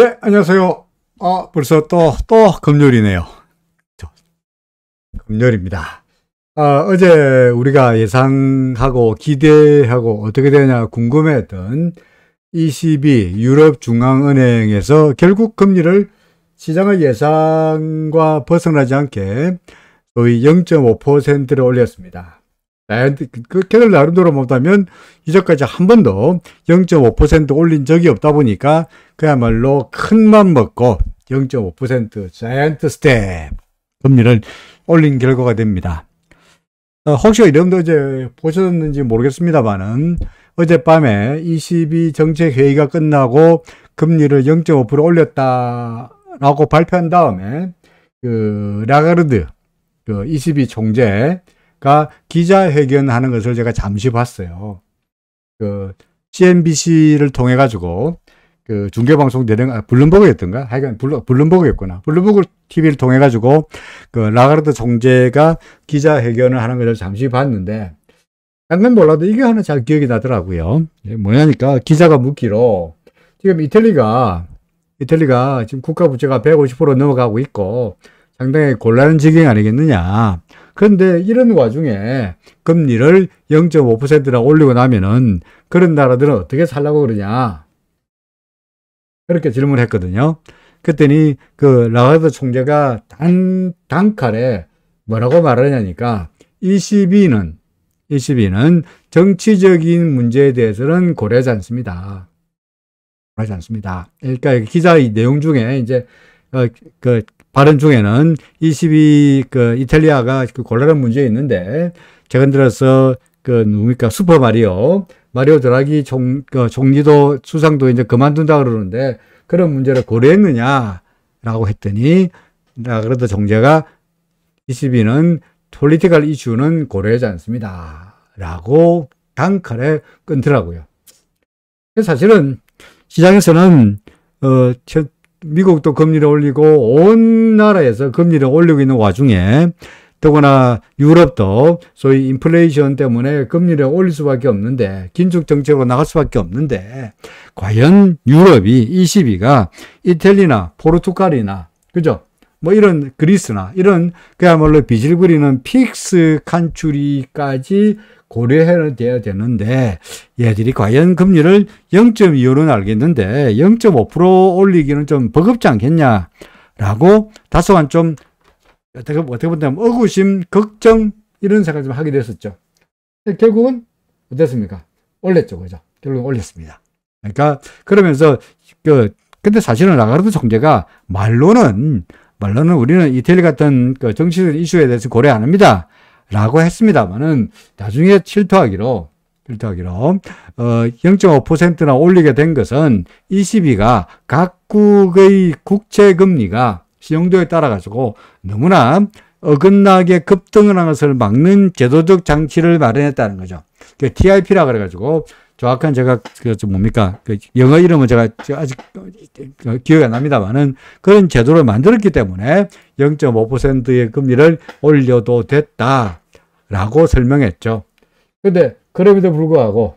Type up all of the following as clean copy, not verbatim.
네, 안녕하세요. 벌써 또 금요일이네요. 금요일입니다. 어제 우리가 예상하고 기대하고 어떻게 되냐 궁금했던 ECB 유럽중앙은행에서 결국 금리를 시장의 예상과 벗어나지 않게 거의 0.5%를 올렸습니다. 그 걔들 나름대로 못하면 이제까지 한 번도 0.5% 올린 적이 없다 보니까 그야말로 큰맘 먹고 0.5% 자이언트 스텝 금리를 올린 결과가 됩니다. 혹시 여러분도 어제 보셨는지 모르겠습니다만은 어젯밤에 ECB 정책회의가 끝나고 금리를 0.5% 올렸다라고 발표한 다음에 그 라가르드 그 ECB 총재가 기자회견하는 것을 제가 잠시 봤어요. 그 CNBC를 통해 가지고 그 중계방송 대령 블룸버그였던가? 하여간 블룸버그였구나. 블룸버그 TV를 통해 가지고 그 라가르드 총재가 기자회견을 하는 것을 잠시 봤는데 약간 몰라도 이게 하나 잘 기억이 나더라고요. 뭐냐니까 기자가 묻기로 지금 이탈리가 지금 국가 부채가 150% 넘어가고 있고 상당히 곤란한 지경 아니겠느냐. 그런데 이런 와중에 금리를 0.5%나 올리고 나면은 그런 나라들은 어떻게 살라고 그러냐. 그렇게 질문했거든요. 그랬더니 그 라가르드 총재가 단칼에 뭐라고 말하냐니까 ECB는 정치적인 문제에 대해서는 고려하지 않습니다. 고려하지 않습니다. 그러니까 기자의 내용 중에 이제 그 발언 중에는 ECB 그 이탈리아가 그 곤란한 문제 있는데 최근 들어서 그 누굽니까 슈퍼 마리오 드라기 총리도 수상도 이제 그만둔다 그러는데 그런 문제를 고려했느냐라고 했더니 라가르드 총재가 ECB는 폴리티컬 이슈는 고려하지 않습니다. 라고 단칼에 끊더라고요. 사실은 시장에서는 미국도 금리를 올리고 온 나라에서 금리를 올리고 있는 와중에 더구나 유럽도 소위 인플레이션 때문에 금리를 올릴 수밖에 없는데 긴축 정책으로 나갈 수밖에 없는데 과연 유럽이 ECB가 이탈리나 포르투갈이나 그죠? 뭐 이런 그리스나 이런 그야말로 빚을 부리는 픽스 칸츄리까지 고려해야 되는데 얘들이 과연 금리를 0.25는 알겠는데 0.5% 올리기는 좀 버겁지 않겠냐라고 다소간 좀 어떻게 보면 의구심, 걱정 이런 생각을 좀 하게 됐었죠. 결국은 어땠습니까? 올렸죠, 그죠? 결국은 올렸습니다. 그러니까 그러면서 근데 사실은 라가르드 총재가 말로는 우리는 이태리 같은 그 정치적 이슈에 대해서 고려 안 합니다. 라고 했습니다만은 나중에 실토하기로 0.5%나 올리게 된 것은 ECB가 각국의 국채 금리가 신용도에 따라 가지고 너무나 어긋나게 급등을 한 것을 막는 제도적 장치를 마련했다는 거죠. 그 TIP라 그래 가지고 정확한 제가 뭡니까 영어 이름은 제가 아직 기억이 안 납니다만은 그런 제도를 만들었기 때문에 0.5%의 금리를 올려도 됐다라고 설명했죠. 그런데 그럼에도 불구하고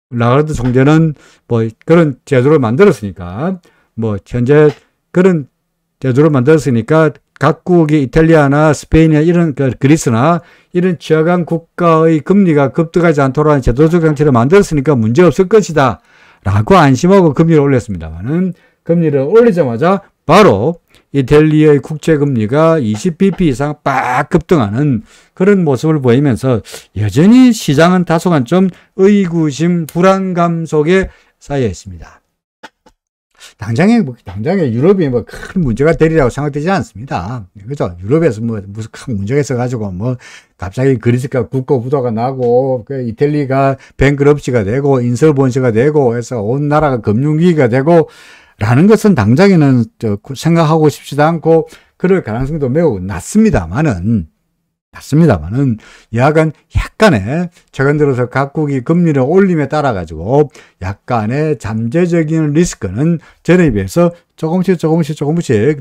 라가르드 총재는 뭐 그런 제도를 만들었으니까 현재 그런 제도를 만들었으니까 각국의 이탈리아나 스페인이나 이런 그리스나 이런 취약한 국가의 금리가 급등하지 않도록 하는 제도적 장치를 만들었으니까 문제 없을 것이다 라고 안심하고 금리를 올렸습니다만은 금리를 올리자마자 바로 이탈리아의 국채 금리가 20bp 이상 빡 급등하는 그런 모습을 보이면서 여전히 시장은 다소간 좀 의구심 불안감 속에 쌓여 있습니다. 당장에 유럽이 큰 문제가 되리라고 생각되지 않습니다. 그죠? 유럽에서 무슨 큰 문제가 있어가지고 갑자기 그리스가 국고 부도가 나고 이탈리아가 뱅크럽시가 되고 인solvency가 되고 해서 온 나라가 금융위기가 되고 라는 것은 당장에는 생각하고 싶지도 않고 그럴 가능성도 매우 낮습니다만은 약간의 최근 들어서 각국이 금리를 올림에 따라 가지고 약간의 잠재적인 리스크는 전에 비해서 조금씩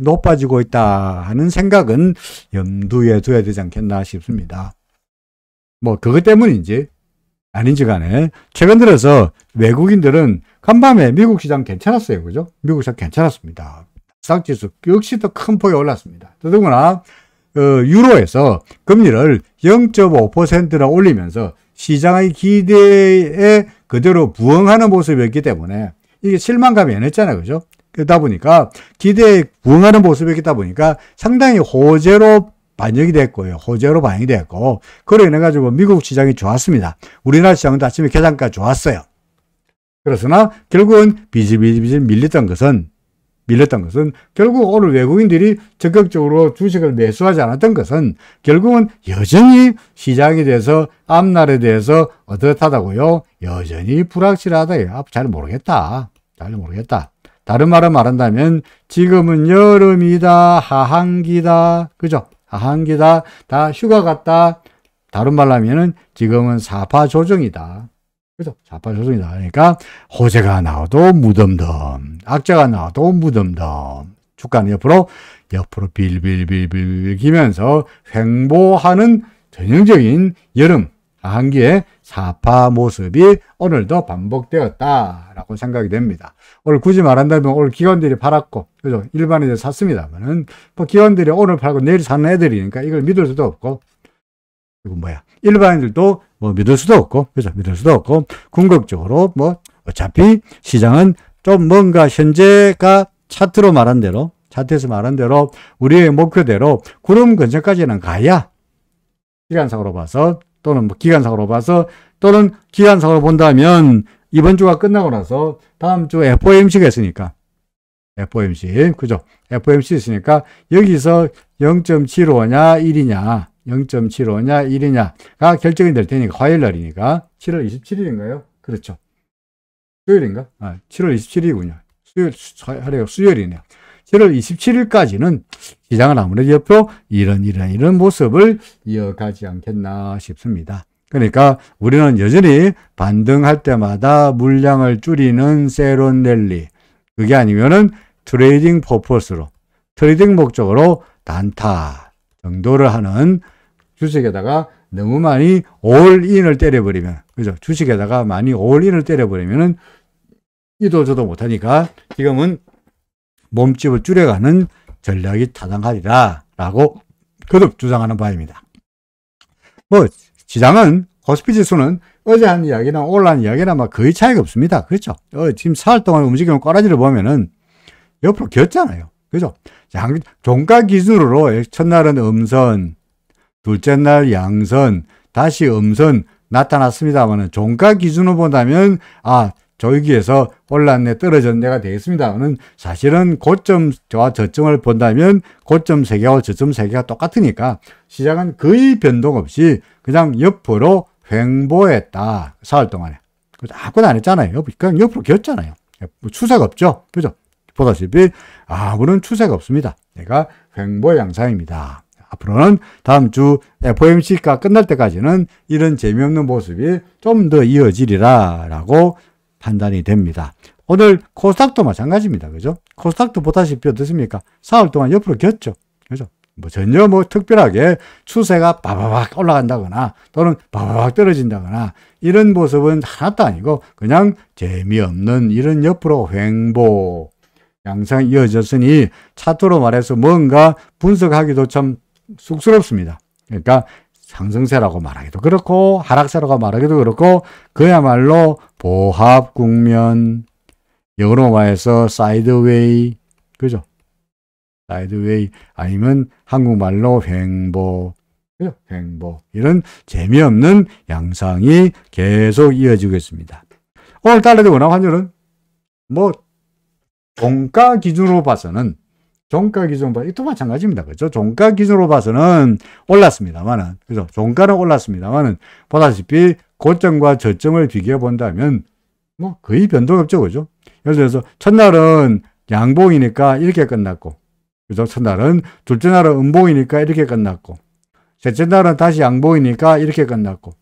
높아지고 있다 하는 생각은 염두에 둬야 되지 않겠나 싶습니다. 그것 때문인지 아닌지 간에 최근 들어서 외국인들은 간밤에 미국 시장 괜찮았어요. 그죠? 미국 시장 괜찮았습니다. 나스닥지수 역시 더 큰 폭이 올랐습니다. 더더구나 유로에서 금리를 0.5%나 올리면서 시장의 기대에 그대로 부응하는 모습이었기 때문에 이게 실망감이 안 했잖아요. 그죠? 그러다 보니까 기대에 부응하는 모습이었다 보니까 상당히 호재로 반영이 됐고요. 호재로 반영이 됐고, 그로 인해 가지고 미국 시장이 좋았습니다. 우리나라 시장도 아침에 개장가 좋았어요. 그러나 결국은 비질비질 밀렸던 것은 결국 오늘 외국인들이 적극적으로 주식을 매수하지 않았던 것은 결국은 여전히 시장에 대해서 앞날에 대해서 어떻다고요? 여전히 불확실하다. 잘 모르겠다. 다른 말로 말한다면 지금은 여름이다, 하한기다, 그죠? 하한기다, 다 휴가 갔다. 다른 말로 하면은 지금은 사파 조정이다. 그죠? 사파 조정이다. 그러니까 호재가 나와도 무덤덤, 악재가 나와도 무덤덤. 주가는 옆으로 빌빌빌빌 기면서 횡보하는 전형적인 여름 하한기의 사파 모습이 오늘도 반복되었다라고 생각이 됩니다. 오늘 굳이 말한다면 오늘 기관들이 팔았고, 그죠? 일반인들 샀습니다만은, 기관들이 오늘 팔고 내일 사는 애들이니까 이걸 믿을 수도 없고, 그리고 일반인들도 믿을 수도 없고, 그죠? 믿을 수도 없고, 궁극적으로 어차피 시장은 좀 뭔가 현재가 차트에서 말한 대로 우리의 목표대로 구름 근처까지는 가야 시간상으로 봐서 또는 기간상으로 본다면 이번 주가 끝나고 나서 다음 주 FOMC가 있으니까 FOMC, 그죠? FOMC 있으니까 여기서 0.75냐 1이냐 0.75냐 1이냐가 결정이 될 테니까 화요일 날이니까 7월 27일인가요? 그렇죠. 수요일인가? 7월 27일이군요. 수요일이네요. 7월 27일까지는 시장은 아무래도 옆으로 이런 모습을 이어가지 않겠나 싶습니다. 그러니까 우리는 여전히 반등할 때마다 물량을 줄이는 세론 랠리, 그게 아니면은 트레이딩 퍼포스로, 트레이딩 목적으로 단타 정도를 하는 주식에다가 너무 많이 올인을 때려버리면, 그죠? 주식에다가 많이 올인을 때려버리면은 이도 저도 못하니까 지금은 몸집을 줄여가는 전략이 타당하리라 라고 거듭 주장하는 바입니다. 시장은 코스피 지수는 어제 한 이야기나 오늘 한 이야기나 거의 차이가 없습니다. 그렇죠? 지금 사흘 동안 움직이는 꼬라지를 보면은 옆으로 겼잖아요. 그죠? 종가 기준으로 첫날은 음선, 둘째 날 양선, 다시 음선 나타났습니다만은 종가 기준으로 본다면 저기에서 올랐네, 떨어졌네가 되겠습니다만은 사실은 고점과 저점을 본다면 고점 3개와 저점 3개가 똑같으니까 시장은 거의 변동 없이 그냥 옆으로 횡보했다. 사흘 동안에. 아무것도 안 했잖아요. 그냥 옆으로 겼잖아요. 추세가 없죠. 그죠? 보다시피 아무런 추세가 없습니다. 내가 횡보 양상입니다. 앞으로는 다음 주 FOMC가 끝날 때까지는 이런 재미없는 모습이 좀 더 이어지리라 라고 판단이 됩니다. 오늘 코스닥도 마찬가지입니다. 그죠? 코스닥도 보다시피 어떻습니까? 사흘 동안 옆으로 겼죠. 그죠? 전혀 특별하게 추세가 바바박 올라간다거나 또는 바바박 떨어진다거나 이런 모습은 하나도 아니고 그냥 재미없는 이런 옆으로 횡보 양상이 이어졌으니 차트로 말해서 뭔가 분석하기도 참 쑥스럽습니다. 그러니까 상승세라고 말하기도 그렇고 하락세라고 말하기도 그렇고 그야말로 보합 국면, 영어로 말해서 사이드웨이, 그죠? 사이드웨이 아니면 한국말로 횡보, 그죠? 횡보. 이런 재미없는 양상이 계속 이어지고 있습니다. 오늘 달러의 원화 환율은 종가 기준으로 봐서는 또 마찬가지입니다. 그죠? 종가 기준으로 봐서는 올랐습니다만은, 그죠? 종가는 올랐습니다만은, 보다시피 고점과 저점을 비교해 본다면, 거의 변동 없죠. 그죠? 예를 들어서, 첫날은 양봉이니까 이렇게 끝났고, 그죠? 첫날은, 둘째 날은 음봉이니까 이렇게 끝났고, 셋째 날은 다시 양봉이니까 이렇게 끝났고,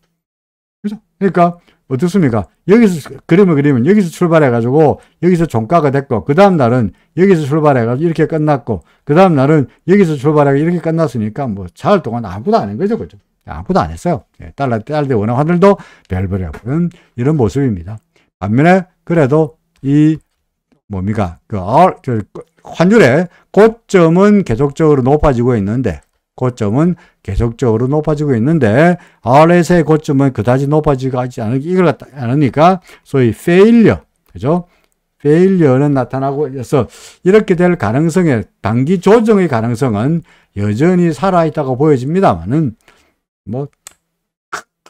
그죠? 그러니까, 어떻습니까? 여기서 그림을 그리면 여기서 출발해가지고 여기서 종가가 됐고 그 다음 날은 여기서 출발해가지고 이렇게 끝났고 그 다음 날은 여기서 출발해가지고 이렇게 끝났으니까 사흘 동안 아무것도 안 한 거죠. 그죠? 아무것도 안 했어요. 달러 원화 환율도 별별이 없는 이런 모습입니다. 반면에 그래도 이 뭡니까? 환율의 고점은 계속적으로 높아지고 있는데, RSI의 고점은 그다지 높아지지 않으니까, 소위 failure, 그죠? failure는 나타나고 있어서, 이렇게 될 가능성의, 단기 조정의 가능성은 여전히 살아있다고 보여집니다만은,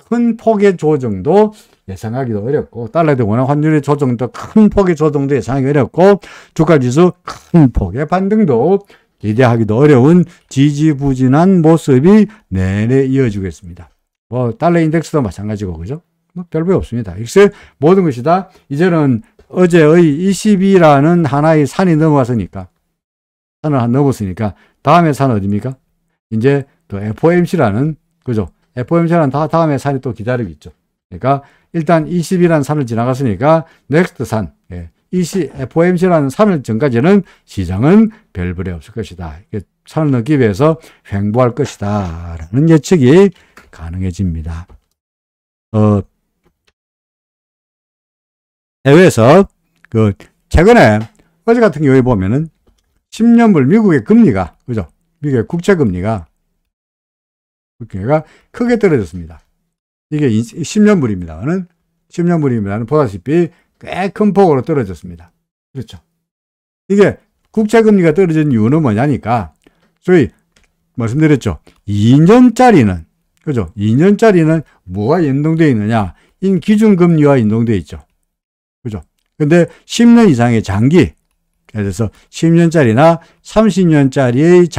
큰 폭의 조정도 예상하기도 어렵고, 달러에 대한 원화 환율의 조정도 큰 폭의 조정도 예상하기 어렵고, 주가지수 큰 폭의 반등도 기대하기도 어려운 지지부진한 모습이 내내 이어지고 있습니다. 달러 인덱스도 마찬가지고, 그죠? 별 거 없습니다. 이것이 모든 것이 다 이제는 어제의 20이라는 하나의 산이 넘어왔으니까, 산을 넘었으니까, 다음에 산 어디입니까? 이제 또 FOMC라는, 그죠? FOMC라는 다음에 산이 또 기다리고 있죠. 그러니까 일단 20이라는 산을 지나갔으니까 넥스트 산, FOMC라는 산을 전까지는 시장은 별볼이 없을 것이다. 산을 넘기 위해서 횡보할 것이다 라는 예측이 가능해집니다. 해외에서 최근에 어제 같은 경우에 보면은 10년물 미국의 금리가, 그죠? 미국의 국채금리가 크게 떨어졌습니다. 이게 10년물입니다만은, 10년물입니다는 보다시피 꽤 큰 폭으로 떨어졌습니다. 그렇죠. 이게 국채금리가 떨어진 이유는 뭐냐니까, 소위 말씀드렸죠. 2년짜리는, 그죠? 2년짜리는 뭐가 연동되어 있느냐? 기준금리와 연동되어 있죠. 그죠? 근데 10년 이상의 장기, 예를 들어서 10년짜리나 30년짜리의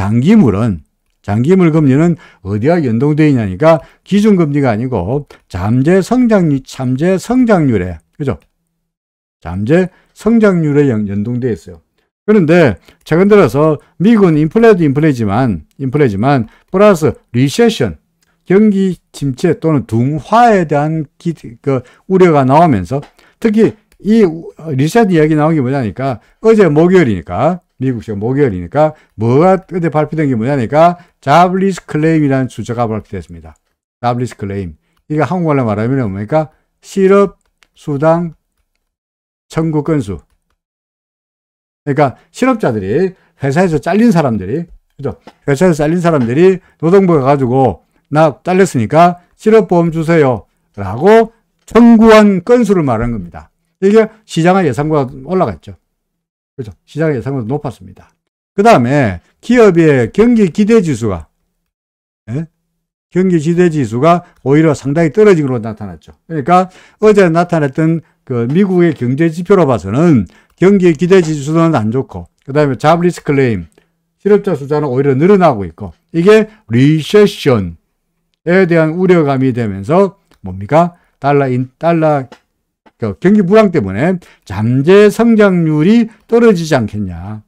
장기물 금리는 어디와 연동되어 있냐니까 기준금리가 아니고 잠재 성장률에, 그죠? 잠재 성장률에 연동되어 있어요. 그런데 최근 들어서 미국은 인플레지만 플러스 리세션, 경기 침체 또는 둔화에 대한 우려가 나오면서, 특히 이 리셋 이야기 나온 게 뭐냐니까, 어제 목요일이니까, 미국 시간 목요일이니까, 뭐가 어제 발표된 게 뭐냐니까, 자블리스 클레임이라는 숫자가 발표됐습니다. 자블리스 클레임. 이게 한국말로 말하면 뭡니까? 실업, 수당, 청구 건수. 그러니까 실업자들이, 회사에서 잘린 사람들이, 그죠? 회사에서 잘린 사람들이 노동부에 가가지고, 나 잘렸으니까 실업보험 주세요 라고 청구한 건수를 말하는 겁니다. 이게 시장의 예상보다 올라갔죠. 그죠? 시장의 예상보다 높았습니다. 그 다음에 기업의 경기 기대 지수가, 오히려 상당히 떨어진 걸로 나타났죠. 그러니까 어제 나타났던 미국의 경제 지표로 봐서는 경기 기대 지수는 안 좋고, 그 다음에 잡리스 클레임, 실업자 숫자는 오히려 늘어나고 있고, 이게 리세션에 대한 우려감이 되면서 뭡니까? 경기 불황 때문에 잠재 성장률이 떨어지지 않겠냐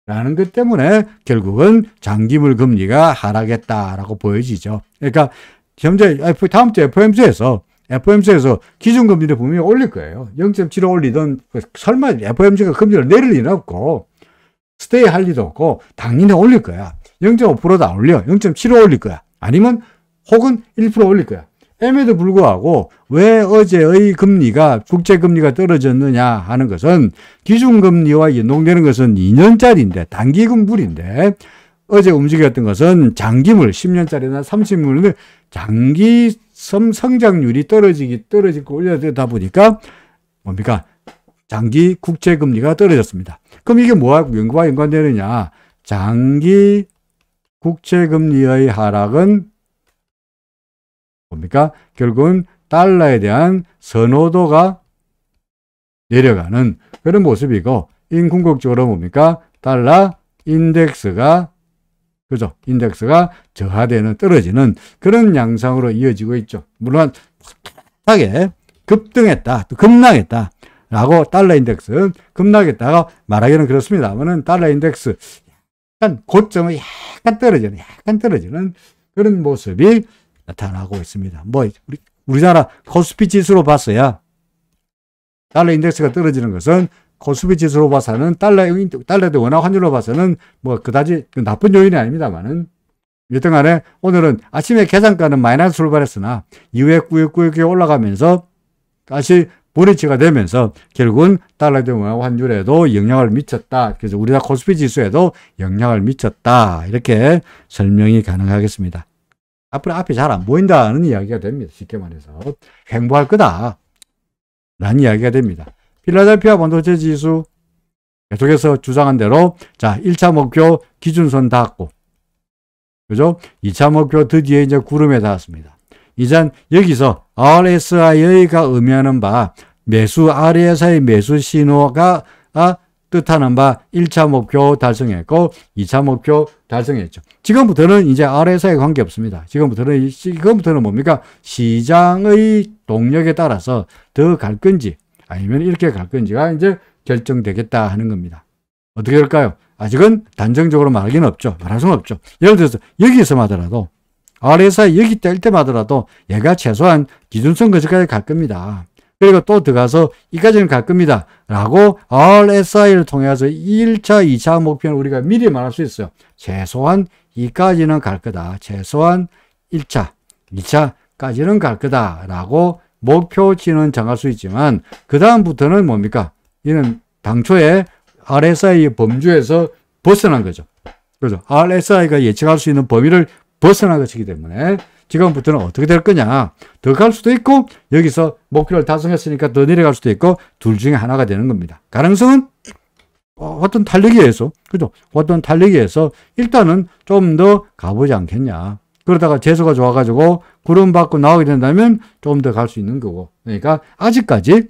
라는 것 때문에 결국은 장기물 금리가 하락했다라고 보여지죠. 그러니까 현재 다음 주 FOMC에서 기준금리를 분명히 올릴 거예요. 0.75 올리든, 설마 FOMC가 금리를 내릴 리는 없고 스테이 할 리도 없고 당연히 올릴 거야. 0.5%도 안 올려. 0.75 올릴 거야. 아니면 혹은 1% 올릴 거야. 에도 불구하고 왜 어제의 국제금리가 떨어졌느냐 하는 것은, 기준금리와 연동되는 것은 2년짜리인데, 단기금물인데, 어제 움직였던 것은 장기물, 10년짜리나 30물은 장기 성장률이 떨어지고 올려다 보니까 뭡니까? 장기 국채금리가 떨어졌습니다. 그럼 이게 뭐와 연관되느냐? 장기 국채금리의 하락은 뭡니까? 결국은 달러에 대한 선호도가 내려가는 그런 모습이고, 궁극적으로 뭡니까? 달러 인덱스가, 그죠? 인덱스가 저하되는, 떨어지는 그런 양상으로 이어지고 있죠. 물론 하게 급등했다, 또 급락했다 라고 달러 인덱스 급락했다가 말하기는 그렇습니다만은, 달러 인덱스 약간 고점을 약간 떨어지는 그런 모습이 나타나고 있습니다. 우리나라 코스피 지수로 봤어야, 달러 인덱스가 떨어지는 것은 코스피 지수로 봐서는, 달러대 원화 환율로 봐서는 그다지 나쁜 요인이 아닙니다만은, 여튼 간에 오늘은 아침에 계산가는 마이너스 출발했으나 이후에 꾸역꾸역 올라가면서 다시 브릿지가 되면서 결국은 달러 대 원화 환율에도 영향을 미쳤다. 그래서 우리나라 코스피 지수에도 영향을 미쳤다. 이렇게 설명이 가능하겠습니다. 앞으로 앞이 잘 안 보인다는 이야기가 됩니다. 쉽게 말해서 횡보할 거다 라는 이야기가 됩니다. 필라델피아 반도체 지수 계속해서 주장한 대로 자 1차 목표 기준선 닿았고 그죠? 2차 목표 드디어 이제 구름에 닿았습니다. 이젠 여기서 RSI가 의미하는 바 매수 RSI 매수 신호가 뜻하는 바 1차 목표 달성했고 2차 목표 달성했죠. 지금부터는 이제 RSI에 관계없습니다. 지금부터는 뭡니까? 시장의 동력에 따라서 더 갈 건지 아니면 이렇게 갈 건지가 이제 결정되겠다 하는 겁니다. 어떻게 될까요? 아직은 단정적으로 말하기는 없죠. 말할 수는 없죠. 예를 들어서 여기서 하더라도 RSI 여기 뗄 때마더라도 얘가 최소한 기준선 근처까지 갈 겁니다. 그리고 또 들어가서 이까지는 갈 겁니다. 라고 RSI를 통해서 1차, 2차 목표는 우리가 미리 말할 수 있어요. 최소한 이까지는 갈 거다. 최소한 1차, 2차까지는 갈 거다. 라고 목표치는 정할 수 있지만 그 다음부터는 뭡니까? 이는 당초에 RSI의 범주에서 벗어난 거죠. 그렇죠. RSI가 예측할 수 있는 범위를 벗어난 것이기 때문에 지금부터는 어떻게 될 거냐. 더 갈 수도 있고 여기서 목표를 달성했으니까 더 내려갈 수도 있고 둘 중에 하나가 되는 겁니다. 가능성은 어떤 탄력에 의해서 그죠? 어떤 탄력에 의해서 일단은 좀 더 가보지 않겠냐. 그러다가 재수가 좋아가지고 구름 받고 나오게 된다면 좀 더 갈 수 있는 거고. 그러니까 아직까지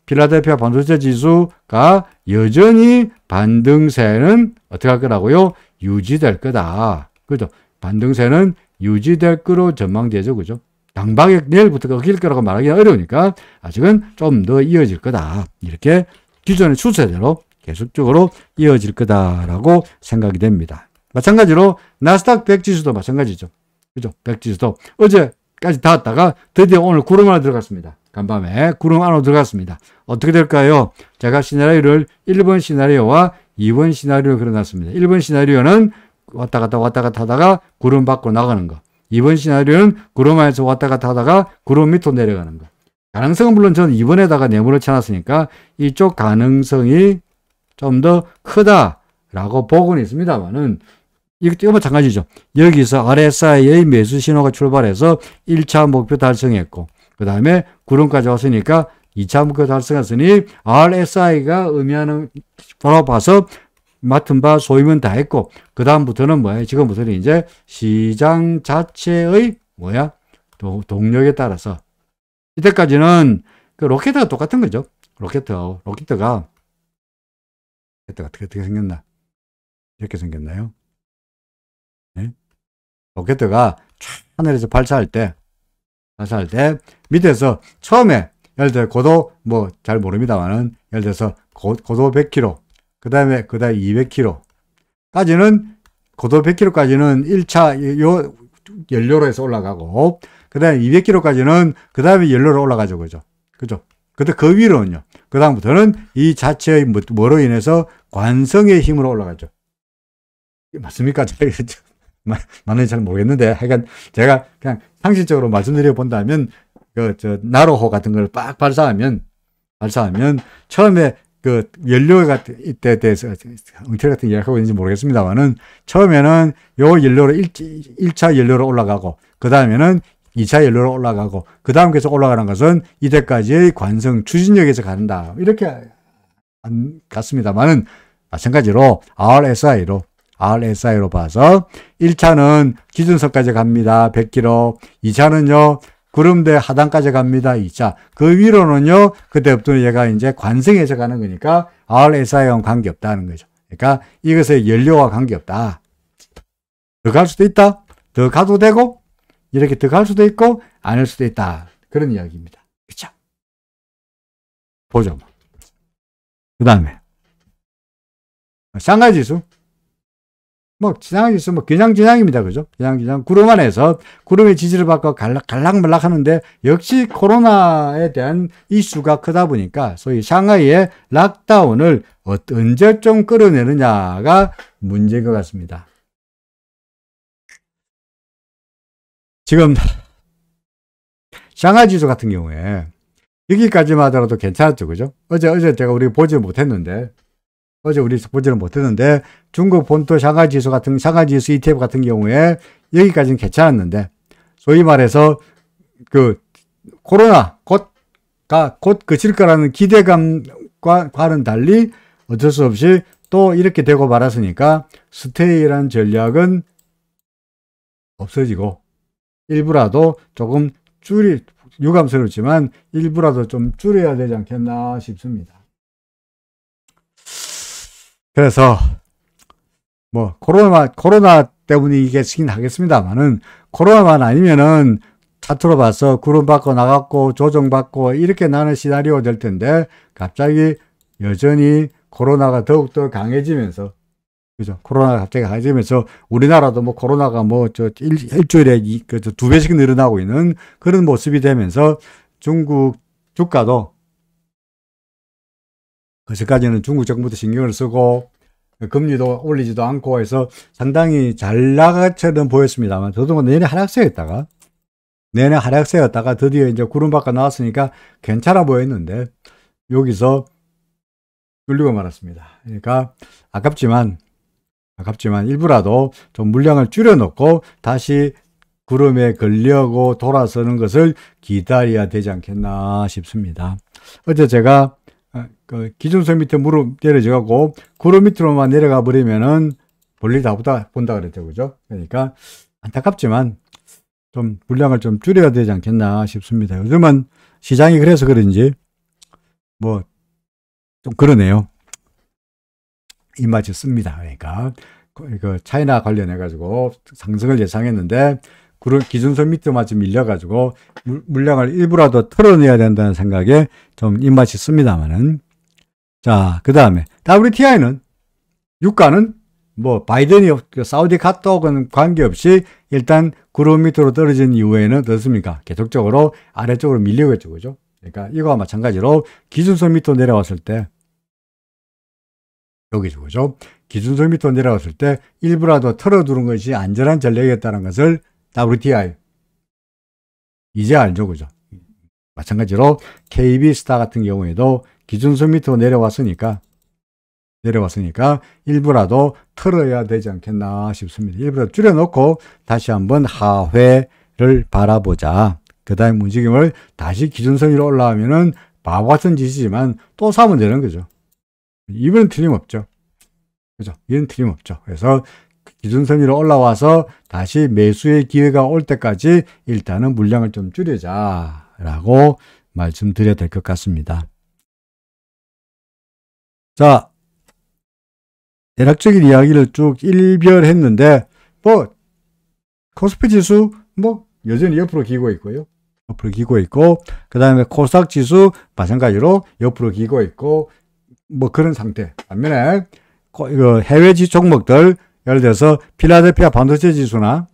필라델피아 반도체 지수가 여전히 반등세는 어떻게 할 거라고요? 유지될 거다. 그죠? 반등세는 유지될 거로 전망되죠. 그죠? 당박에 내일부터 꺾일 거라고 말하기가 어려우니까 아직은 좀 더 이어질 거다. 이렇게 기존의 추세대로 계속적으로 이어질 거다라고 생각이 됩니다. 마찬가지로 나스닥 100 지수도 마찬가지죠. 그죠? 100 지수도 어제까지 닿았다가 드디어 오늘 구름 안으로 들어갔습니다. 간밤에 구름 안으로 들어갔습니다. 어떻게 될까요? 제가 시나리오를 1번 시나리오와 2번 시나리오를 그려놨습니다. 1번 시나리오는 왔다 갔다 하다가 구름 밖으로 나가는 거. 2번 시나리오는 구름 안에서 왔다 갔다 하다가 구름 밑으로 내려가는 거. 가능성은 물론 저는 2번에다가 네모를 쳐놨으니까 이쪽 가능성이 좀 더 크다라고 보고는 있습니다만은 이거 마찬가지죠. 여기서 RSI의 매수 신호가 출발해서 1차 목표 달성했고 그 다음에 구름까지 왔으니까 2차 목표 달성했으니 RSI가 의미하는 바로 봐서 맡은 바 소임은 다 했고 그 다음부터는 뭐야? 지금부터는 이제 시장 자체의 동력에 따라서 이때까지는 그 로켓가 똑같은 거죠. 로켓가 어떻게 생겼나? 이렇게 생겼나요? 네? 로켓가 하늘에서 발사할 때 밑에서 처음에 예를 들어 고도 뭐 잘 모릅니다만은 예를 들어서 고도 100km 그 다음에 200km까지는 고도 100km까지는 1차 요 연료로 해서 올라가고 그 다음에 200km까지는 그 다음에 연료로 올라가죠. 그죠? 근데 그 위로는요. 그 다음부터는 이 자체의 뭐로 인해서 관성의 힘으로 올라가죠. 맞습니까? 맞는지 잘 모르겠는데 하여간 제가 그냥 상식적으로 말씀드려 본다면 나로호 같은 걸 빡 발사하면 처음에 그 연료가 이때 대해서 응태 같은 이야기하고 있는지 모르겠습니다만은 처음에는 요 연료로 1차 연료로 올라가고 그 다음에는 2차 연료로 올라가고 그 다음 계속 올라가는 것은 이때까지의 관성 추진력에서 간다. 이렇게 갔습니다만은 마찬가지로 RSI로 봐서 1차는 기준선까지 갑니다. 100km. 2차는요. 구름대 하단까지 갑니다. 2차. 그 위로는요. 그때부터 얘가 이제 관성에서 가는 거니까 RSI와 관계없다는 거죠. 그러니까 이것의 연료와 관계없다. 더 갈 수도 있다. 더 가도 되고 이렇게 더 갈 수도 있고 아닐 수도 있다. 그런 이야기입니다. 그렇죠? 보죠. 그 다음에 샹하이 지수. 샹하이 지수 그냥 지상입니다. 그죠? 그냥 지상. 구름 안에서 구름의 지지를 받고 갈락말락 하는데 역시 코로나에 대한 이슈가 크다 보니까 소위 샹하이의 락다운을 언제쯤 끌어내느냐가 문제인 것 같습니다. 지금 샹하이 지수 같은 경우에 여기까지만 하더라도 괜찮았죠. 그죠? 어제 제가 우리 보지 못했는데, 중국 본토 샹하이 지수 ETF 같은 경우에 여기까지는 괜찮았는데, 소위 말해서 그 코로나 곧 그칠 거라는 기대감과는 달리 어쩔 수 없이 또 이렇게 되고 말았으니까 스테이라는 전략은 없어지고 일부라도 조금 유감스럽지만 일부라도 좀 줄여야 되지 않겠나 싶습니다. 그래서 뭐 코로나 때문이겠긴 하겠습니다만은 코로나만 아니면은 차트로 봐서 구름받고 나갔고 조정받고 이렇게 나는 시나리오가 될 텐데 갑자기 여전히 코로나가 더욱더 강해지면서 그죠? 코로나가 갑자기 강해지면서 우리나라도 뭐 코로나가 뭐 일주일에 두 배씩 늘어나고 있는 그런 모습이 되면서 중국 주가도 그전까지는 중국 정부도 신경을 쓰고 금리도 올리지도 않고 해서 상당히 잘 나가처럼 보였습니다만 저도 내내 하락세였다가 드디어 이제 구름밖에 나왔으니까 괜찮아 보였는데 여기서 뚫리고 말았습니다. 그러니까 아깝지만 일부라도 좀 물량을 줄여놓고 다시 구름에 걸려고 돌아서는 것을 기다려야 되지 않겠나 싶습니다. 어제 제가 그 기준선 밑에 무릎 내려져가고 구름 밑으로만 내려가 버리면은 볼일 다 본다 그랬죠. 그죠? 그러니까 안타깝지만 좀 물량을 좀 줄여야 되지 않겠나 싶습니다. 요즘은 시장이 그래서 그런지 뭐 좀 그러네요. 입맛이 씁니다. 그러니까 그 차이나 관련해 가지고 상승을 예상했는데 기준선 밑에만 좀 밀려 가지고 물량을 일부라도 털어내야 된다는 생각에 좀 입맛이 씁니다만은 자, 그다음에 WTI는 유가는 뭐 바이든이 사우디 카톡은 관계없이 일단 구름 밑으로 떨어진 이후에는 어떻습니까? 계속적으로 아래쪽으로 밀리고 있죠. 그죠? 그러니까 이거와 마찬가지로 기준선 밑으로 내려왔을 때 여기죠. 그죠? 기준선 밑으로 내려왔을 때 일부라도 털어두는 것이 안전한 전략이었다는 것을 WTI 이제 알죠. 그죠? 마찬가지로 KB스타 같은 경우에도 기준선 밑으로 내려왔으니까 일부라도 털어야 되지 않겠나 싶습니다. 일부라도 줄여놓고 다시 한번 하회를 바라보자. 그 다음 움직임을 다시 기준선 위로 올라가면은 바보 같은 짓이지만 또 사면 되는 거죠. 이번엔 틀림없죠. 그죠? 이건 틀림없죠. 그래서 기준선 위로 올라와서 다시 매수의 기회가 올 때까지 일단은 물량을 좀 줄이자라고 말씀드려야 될 것 같습니다. 자, 대략적인 이야기를 쭉 일별했는데 뭐 코스피 지수 뭐 여전히 옆으로 기고 있고요. 그 다음에 코스닥 지수 마찬가지로 옆으로 기고 있고 뭐 그런 상태. 반면에 이거 해외 종목들 예를 들어서 필라델피아 반도체 지수나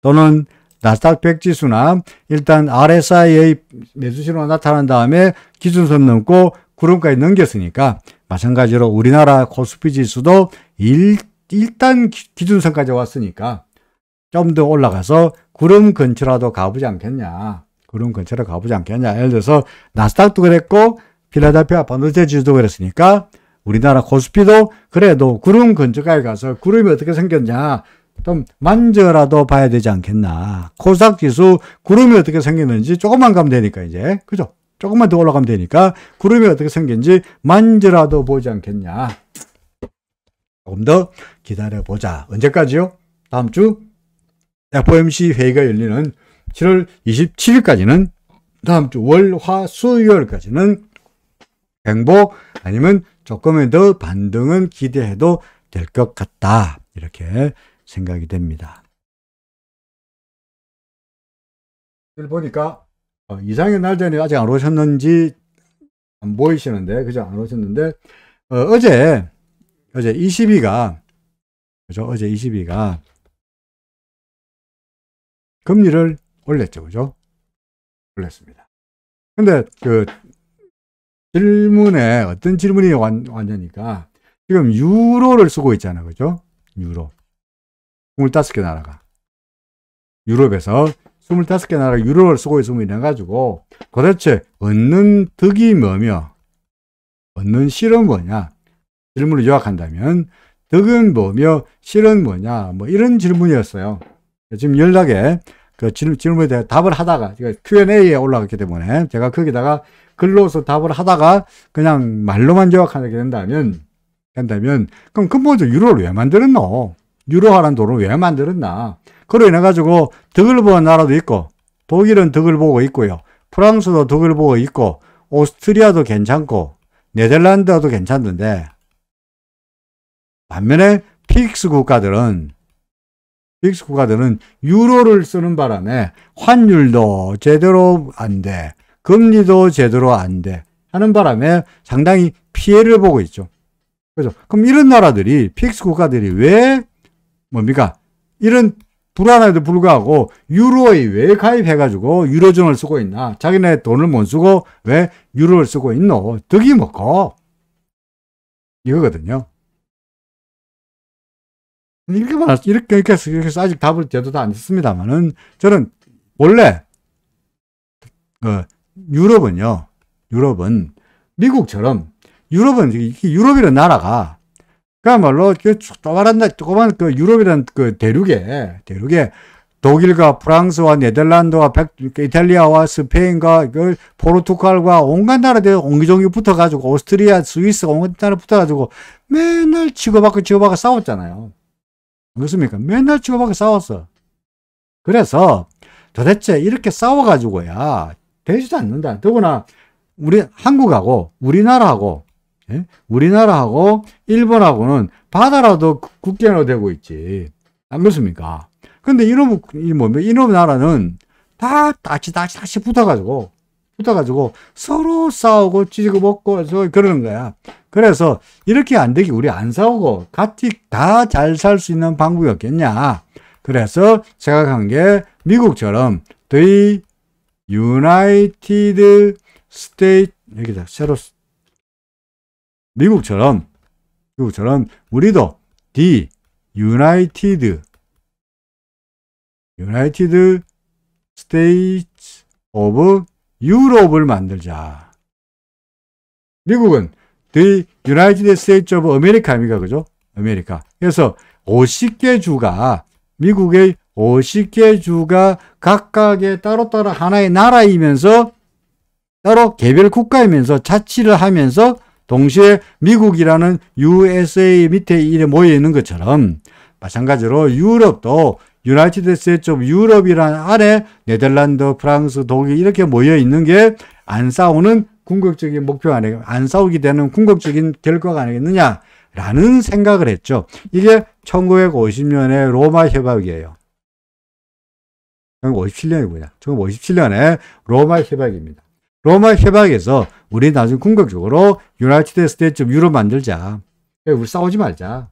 또는 나스닥 100 지수나 일단 RSI의 매수신호가 나타난 다음에 기준선 넘고 구름까지 넘겼으니까 마찬가지로 우리나라 코스피 지수도 일단 기준선까지 왔으니까 좀 더 올라가서 구름 근처라도 가보지 않겠냐. 예를 들어서 나스닥도 그랬고 필라델피아 반도체 지수도 그랬으니까 우리나라 코스피도 그래도 구름 근처까지 가서 구름이 어떻게 생겼냐 좀 만져라도 봐야 되지 않겠나. 코스닥 지수 구름이 어떻게 생겼는지 조금만 가면 되니까 이제 그죠? 조금만 더 올라가면 되니까 구름이 어떻게 생겼는지 만져라도 보지 않겠냐. 조금 더 기다려보자. 언제까지요? 다음 주 FOMC 회의가 열리는 7월 27일까지는 다음 주 월, 화, 수요일까지는 행복 아니면 조금은 더 반등은 기대해도 될 것 같다. 이렇게 생각이 됩니다. 보니까 이상의 날짜는 아직 안 오셨는지 안 보이시는데 그죠? 안 오셨는데 어제 22가 그죠? 어제 22가 금리를 올렸죠. 그죠? 올렸습니다. 근데 그 질문에 어떤 질문이 왔냐니까 지금 유로를 쓰고 있잖아요. 그죠? 유로. 25개 나라가. 유럽에서 25개 나라가 유로를 쓰고 있으면 이래가지고 도대체 얻는 득이 뭐며 얻는 실은 뭐냐 질문을 요약한다면 득은 뭐며 실은 뭐냐 뭐 이런 질문이었어요. 지금 연락에 그 질문에 대해 답을 하다가 Q&A에 올라갔기 때문에 제가 거기다가 글로서 답을 하다가 그냥 말로만 요약하게 된다면 그럼 근본적으로 유로를 왜 만들었노? 유로화라는 돈을 왜 만들었나? 그로 인해 가지고 득을 보는 나라도 있고 독일은 득을 보고 있고요. 프랑스도 득을 보고 있고 오스트리아도 괜찮고 네덜란드도 괜찮던데 반면에 PIGS 국가들은 유로를 쓰는 바람에 환율도 제대로 안 돼. 금리도 제대로 안 돼. 하는 바람에 상당히 피해를 보고 있죠. 그죠? 그럼 이런 나라들이, PIGS 국가들이 왜, 뭡니까? 이런 불안에도 불구하고 유로에 왜 가입해가지고 유로존을 쓰고 있나? 자기네 돈을 못 쓰고 왜 유로를 쓰고 있노? 득이 뭐고? 이거거든요. 이렇게 해서 아직 답을 제대로 안 했습니다만은 저는 원래 유럽은 미국처럼 유럽이라는 나라가 그야말로 조그만 그 유럽이라는 그 대륙에 독일과 프랑스와 네덜란드와 이탈리아와 스페인과 그 포르투갈과 온갖 나라들 옹기종기 붙어가지고 오스트리아, 스위스 온갖 나라 붙어가지고 맨날 치고받고 싸웠잖아요. 그렇습니까? 맨날 치고받고 싸웠어. 그래서 도대체 이렇게 싸워가지고야 되지도 않는다. 더구나 한국하고 우리나라하고 일본하고는 바다라도 국경으로 되고 있지. 안 그렇습니까? 근데 이놈 나라는 다 다시 붙어가지고 서로 싸우고 찌고 먹고 그러는 거야. 그래서 이렇게 안 되기 우리 안 싸우고 같이 다 잘 살 수 있는 방법이 없겠냐. 그래서 생각한 게 미국처럼 The United States 여기다 새로 미국처럼 우리도 The United States of Europe을 만들자. 미국은 The United States of America입니까? 그죠? 아메리카. 그래서 50개 주가 미국의 50개 주가 각각의 따로따로 하나의 나라이면서 따로 개별 국가이면서 자치를 하면서 동시에 미국이라는 USA 밑에 이래 모여 있는 것처럼 마찬가지로 유럽도 유나이티드 스테이츠 오브 유럽이라는 안에 네덜란드, 프랑스, 독일 이렇게 모여 있는 게 안 싸우는 궁극적인 목표가 아니고 안 싸우게 되는 궁극적인 결과가 아니겠느냐라는 생각을 했죠. 이게 1950년의 로마 협약이에요. 1957년이구나. 1957년에 로마 협약입니다. 로마 협약에서 우리 나중에 궁극적으로 유나이티드 스테이츠 오브 유럽 만들자. 우리 싸우지 말자.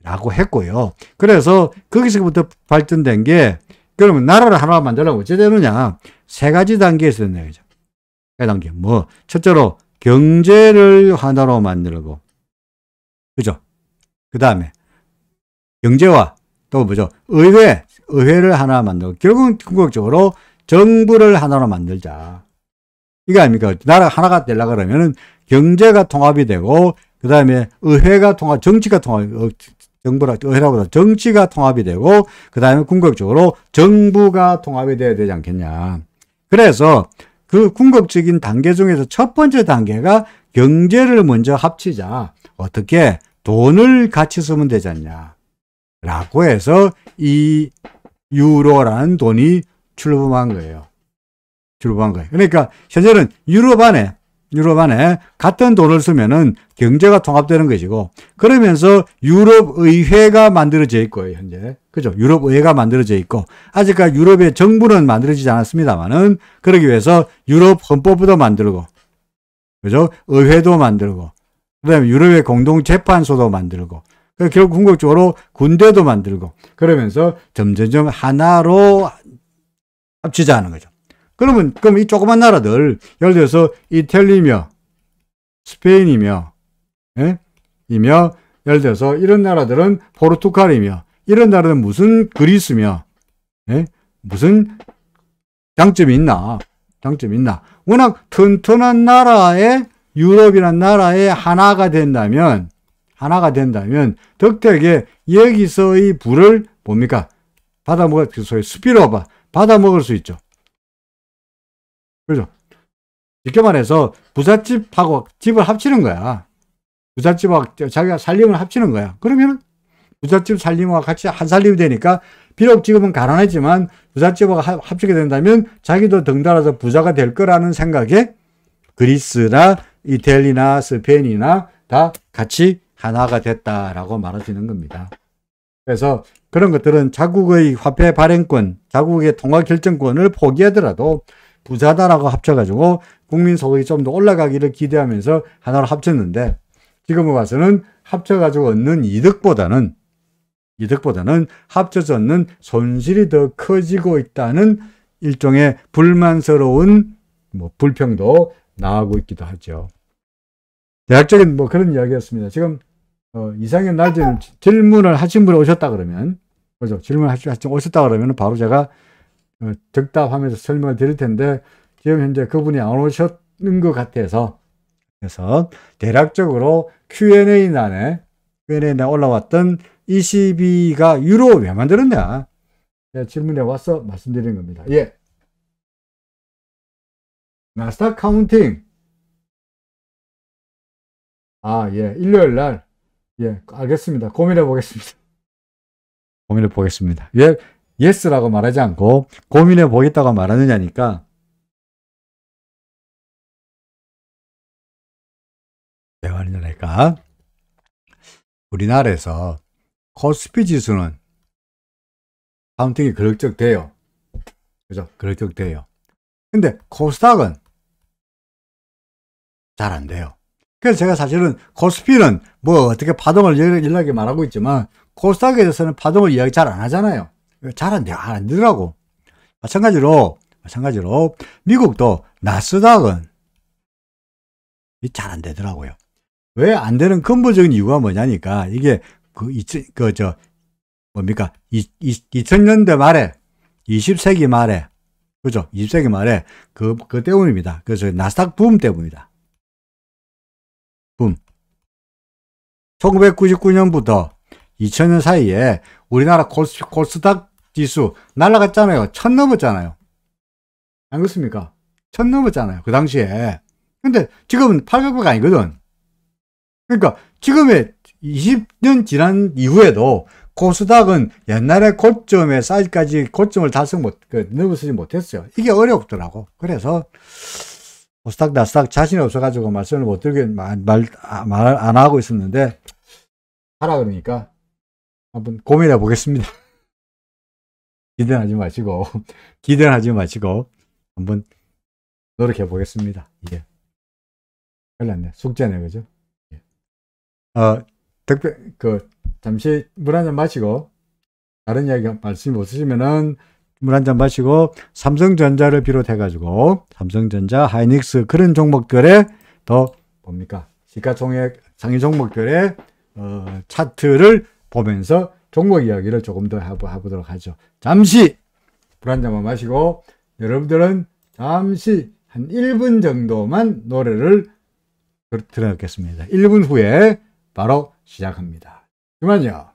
라고 했고요. 그래서 거기서부터 발전된 게 그러면 나라를 하나 만들려면 어째 되느냐. 세 가지 단계에 있었네. 그죠? 세 단계. 첫째로 경제를 하나로 만들고. 그죠? 그 다음에 경제와 또 의회를 하나 만들고 결국은 궁극적으로 정부를 하나로 만들자. 이거 아닙니까? 나라 하나가 되려고 그러면은 경제가 통합이 되고, 그 다음에 의회가 정치가 통합이 되고, 그 다음에 궁극적으로 정부가 통합이 돼야 되지 않겠냐. 그래서 그 궁극적인 단계 중에서 첫 번째 단계가 경제를 먼저 합치자. 어떻게? 돈을 같이 쓰면 되지 않냐. 라고 해서 이 유로라는 돈이 출범한 거예요. 그러니까 현재는 유럽 안에 같은 돈을 쓰면은 경제가 통합되는 것이고, 그러면서 유럽 의회가 만들어져 있고요, 현재. 그죠? 유럽 의회가 만들어져 있고, 아직까지 유럽의 정부는 만들어지지 않았습니다만은, 그러기 위해서 유럽 헌법도 만들고, 그죠? 의회도 만들고, 그 다음에 유럽의 공동재판소도 만들고, 결국 궁극적으로 군대도 만들고, 그러면서 점점점 하나로 합치자는 거죠. 그럼 이 조그만 나라들, 예를 들어서 이탈리아며, 스페인이며, 예를 들어서 이런 나라들은 포르투갈이며, 이런 나라들은 무슨 그리스며, 무슨 장점이 있나? 장점이 있나? 워낙 튼튼한 나라에, 유럽이란 나라에 하나가 된다면 덕택에 여기서의 불을 뭡니까? 받아먹을, 소위 스피드업, 받아먹을 수 있죠. 그죠? 쉽게 말해서 부잣집하고 집을 합치는 거야. 부잣집하고 자기가 살림을 합치는 거야. 그러면 부잣집 살림과 같이 한 살림이 되니까 비록 지금은 가난하지만 부잣집하고 합치게 된다면 자기도 덩달아서 부자가 될 거라는 생각에 그리스나 이태리나 스페인이나 다 같이 하나가 됐다라고 말하시는 겁니다. 그래서 그런 것들은 자국의 화폐 발행권, 자국의 통화 결정권을 포기하더라도 부자다라고 합쳐가지고 국민 소득이 좀 더 올라가기를 기대하면서 하나로 합쳤는데, 지금에 와서는 합쳐가지고 얻는 이득보다는 합쳐서 얻는 손실이 더 커지고 있다는 일종의 불만스러운 불평도 나오고 있기도 하죠. 대략적인 그런 이야기였습니다. 지금 이상현 날짜는 질문을 하신 분이 오셨다 그러면, 그죠? 질문을 하신 분이 오셨다 그러면 바로 제가 적답하면서 설명을 드릴 텐데, 지금 현재 그분이 안 오셨는 것 같아서, 그래서 대략적으로 Q&A란에 올라왔던 22가 유로 왜 만들었냐? 질문에 와서 말씀드리는 겁니다. 예. 나스닥 카운팅. 예. 일요일 날. 예. 알겠습니다. 고민해 보겠습니다. 왜 예스라고 말하지 않고 고민해 보겠다고 말하느냐니까, 왜 말하냐니까, 우리나라에서 코스피 지수는 카운팅이 그럭저럭 돼요. 그죠? 그럭저럭 돼요. 근데 코스닥은 잘 안 돼요. 그래서 제가 사실은 코스피는 어떻게 파동을 연락에 말하고 있지만, 코스닥에 대해서는 파동을 이야기 잘 안 하잖아요. 잘 안 돼요. 안 되더라고. 마찬가지로 미국도 나스닥은 잘 안 되더라고요. 왜 안 되는 근본적인 이유가 뭐냐니까, 이게 2000년대 말에, 20세기 말에, 그죠? 20세기 말에 그 때문입니다. 그래서 나스닥 붐 때문이다. 붐. 1999년부터 2000년 사이에 우리나라 코스닥 지수 날아갔잖아요. 1000 넘었잖아요. 안 그렇습니까? 1000 넘었잖아요. 그 당시에. 근데 지금은 800가 아니거든. 그러니까 지금의 20년 지난 이후에도 코스닥은 옛날의 고점에 사이즈까지 고점을 넘어서지 못했어요. 이게 어렵더라고. 그래서 코스닥, 나스닥 자신이 없어가지고 말씀을 못 드리게 말 안 하고 있었는데, 하라 그러니까 한번 고민해 보겠습니다. 기대는 하지 마시고 한번 노력해 보겠습니다. 예. 큰일 났네. 숙제네, 그죠? 예. 잠시 물 한잔 마시고, 다른 이야기 말씀이 없으시면은 물 한잔 마시고, 삼성전자를 비롯해가지고, 삼성전자, 하이닉스, 그런 종목들의 시가총액 상위 종목들의 차트를 보면서 종목 이야기를 조금 더 해보도록 하죠. 잠시 물 한 잔만 마시고, 여러분들은 잠시 한 1분 정도만 노래를 들어놓겠습니다. 1분 후에 바로 시작합니다. 그만요.